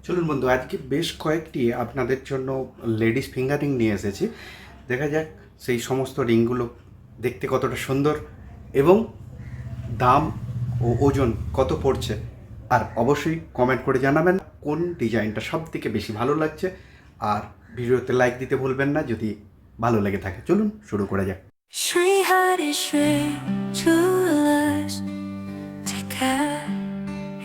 চলুন বন্ধু, আজকে বেশ কয়েকটি আপনাদের জন্য লেডিস ফিঙ্গারিং নিয়ে এসেছি। দেখা যাক সেই সমস্ত রিংগুলো দেখতে কতটা সুন্দর এবং দাম ও ওজন কত পড়ছে। আর অবশ্যই কমেন্ট করে জানাবেন কোন ডিজাইনটা সব থেকে বেশি ভালো লাগছে। আর ভিডিওতে লাইক দিতে ভুলবেন না যদি ভালো লেগে থাকে। চলুন শুরু করা যাক। Shri Hari Shri Jewelers, take care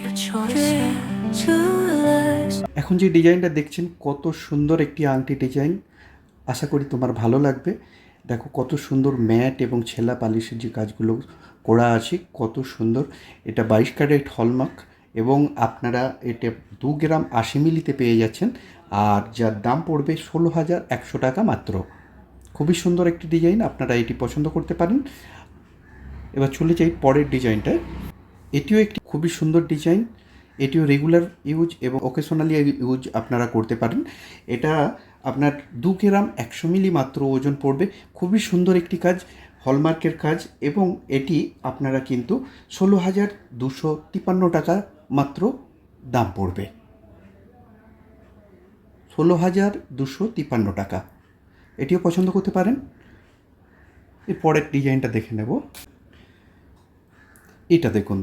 your choices. Jewelers. এখন যে ডিজাইনটা দেখছেন কত সুন্দর একটি আংটি ডিজাইন, আশা করি তোমার ভালো লাগবে। দেখো কত সুন্দর ম্যাট এবং ছেলা পালিশের যে কাজগুলো করা আছে, কত সুন্দর। এটা 22 ক্যারেট হলমার্ক এবং আপনারা এটা 2 গ্রাম 80 মিলিতে পেয়ে যাচ্ছেন। আর যার দাম পড়বে 16,100 টাকা মাত্র। খুবই সুন্দর একটি ডিজাইন, আপনারা এটি পছন্দ করতে পারেন। এবার চলে যাই পরের ডিজাইনটায়। এটিও একটি খুবই সুন্দর ডিজাইন। এটিও রেগুলার ইউজ এবং অকেশনালি ইউজ আপনারা করতে পারেন। এটা আপনার 2 গ্রাম 100 মিলি মাত্র ওজন পড়বে। খুবই সুন্দর একটি কাজ, হলমার্কের কাজ, এবং এটি আপনারা কিন্তু 16,253 টাকা মাত্র দাম পড়বে। 16,253 টাকা। এটিও পছন্দ করতে পারেন। এর পরের ডিজাইনটা দেখে নেব। এটা দেখুন,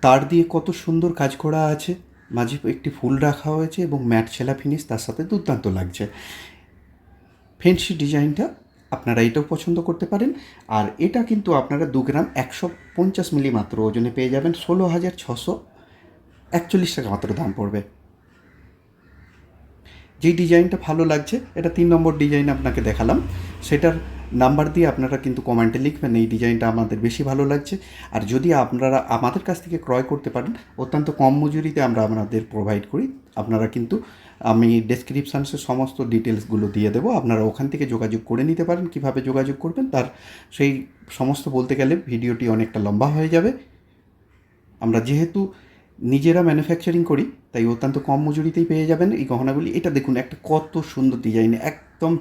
তার দিয়ে কত সুন্দর কাজ করা আছে, মাঝে একটি ফুল রাখা হয়েছে এবং ম্যাট ছেলা ফিনিশ, তার সাথে দুর্দান্ত লাগছে। ফেন্সি ডিজাইনটা আপনারা এটাও পছন্দ করতে পারেন। আর এটা কিন্তু আপনারা 2 গ্রাম 150 মিলি মাত্র ওজনে পেয়ে যাবেন। 16,641 টাকা মাত্র দাম পড়বে। যেই ডিজাইনটা ভালো লাগছে, এটা 3 নম্বর ডিজাইন আপনাকে দেখালাম, সেটার নাম্বার দিয়ে আপনারা কিন্তু কমেন্টে লিখবেন এই ডিজাইনটা আমাদের বেশি ভালো লাগছে। আর যদি আপনারা আমাদের কাছ থেকে ক্রয় করতে পারেন, অত্যন্ত কম মজুরিতে আমরা আপনাদের প্রোভাইড করি। আপনারা কিন্তু আমি ডেসক্রিপশানসে সমস্ত ডিটেলসগুলো দিয়ে দেবো, আপনারা ওখান থেকে যোগাযোগ করে নিতে পারেন। কিভাবে যোগাযোগ করবেন তার সেই সমস্ত বলতে গেলে ভিডিওটি অনেকটা লম্বা হয়ে যাবে। আমরা যেহেতু নিজেরা ম্যানুফ্যাকচারিং করি, তাই অত্যন্ত কম মজুরিতেই পেয়ে যাবেন এই গহনাগুলি। এটা দেখুন, একটা কত সুন্দর ডিজাইন, একদম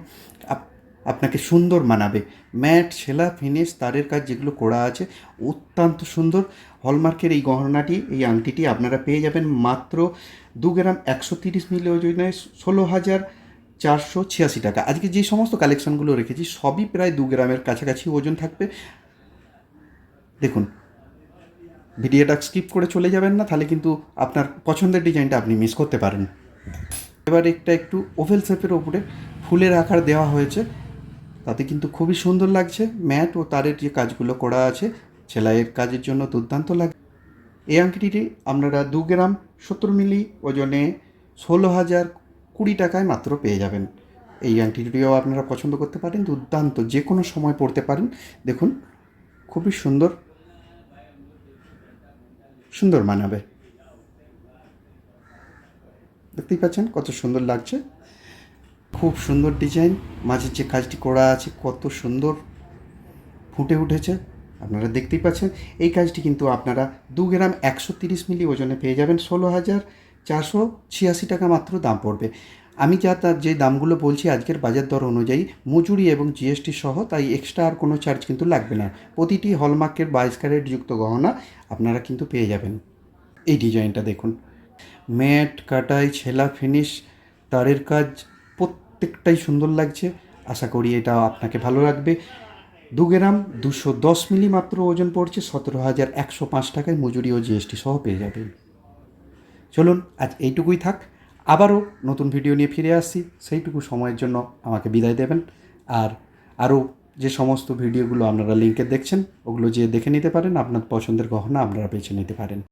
আপনাকে সুন্দর মানাবে। ম্যাট ছেলা ফিনিশ তারের কাজ যেগুলো করা আছে, অত্যন্ত সুন্দর। হলমার্কের এই গহনাটি, এই আংটিটি আপনারা পেয়ে যাবেন মাত্র 2 গ্রাম 130 মিলি ওজনে 16,486 টাকা। আজকে যে সমস্ত কালেকশনগুলো রেখেছি সবই প্রায় 2 গ্রামের কাছাকাছি ওজন থাকবে। দেখুন, ভিডিওটা স্কিপ করে চলে যাবেন না, তাহলে কিন্তু আপনার পছন্দের ডিজাইনটা আপনি মিস করতে পারেন। এবার একটা একটু ওভেল শেপের ওপরে ফুলের আকার দেওয়া হয়েছে, তাতে কিন্তু খুবই সুন্দর লাগছে। ম্যাট ও তারের যে কাজগুলো করা আছে সেলাইয়ের কাজের জন্য দুর্দান্ত লাগে। এই আংটিটি আপনারা 2 গ্রাম 70 মিলি ওজনে 16,020 টাকায় মাত্র পেয়ে যাবেন। এই আংটিটিও আপনারা পছন্দ করতে পারেন, দুর্দান্ত, যে কোনো সময় পরতে পারেন। দেখুন, খুবই সুন্দর সুন্দর মানাবে। দেখতেই পাচ্ছেন কত সুন্দর লাগছে, খুব সুন্দর ডিজাইন। মাঝের যে কাজটি করা আছে কত সুন্দর ফুটে উঠেছে, আপনারা দেখতেই পাচ্ছেন। এই কাজটি কিন্তু আপনারা 2 গ্রাম 130 মিলি ওজনে পেয়ে যাবেন। 16,486 টাকা মাত্র দাম পড়বে। আমি তার যে দামগুলো বলছি আজকের বাজার দর অনুযায়ী, মজুরি এবং জিএসটি সহ, তাই এক্সট্রা আর কোনো চার্জ কিন্তু লাগবে না। প্রতিটি হলমার্কের 22 ক্যারেট যুক্ত গহনা আপনারা কিন্তু পেয়ে যাবেন। এই ডিজাইনটা দেখুন, ম্যাট কাটাই ছেলা ফিনিশ তারের কাজ, প্রত্যেকটাই সুন্দর লাগছে। আশা করি এটা আপনাকে ভালো লাগবে। 2 গ্রাম 210 মিলি মাত্র ওজন পড়ছে, 17,105 টাকায় মজুরি ও জিএসটি সহ পেয়ে যাবেন। চলুন আজ এইটুকুই থাক, আবারও নতুন ভিডিও নিয়ে ফিরে আসছি। সেইটুকু সময়ের জন্য আমাকে বিদায় দেবেন। আর আরও যে সমস্ত ভিডিওগুলো আপনারা লিঙ্কে দেখছেন, ওগুলো যেয়ে দেখে নিতে পারেন। আপনার পছন্দের গহনা আপনারা বেছে নিতে পারেন।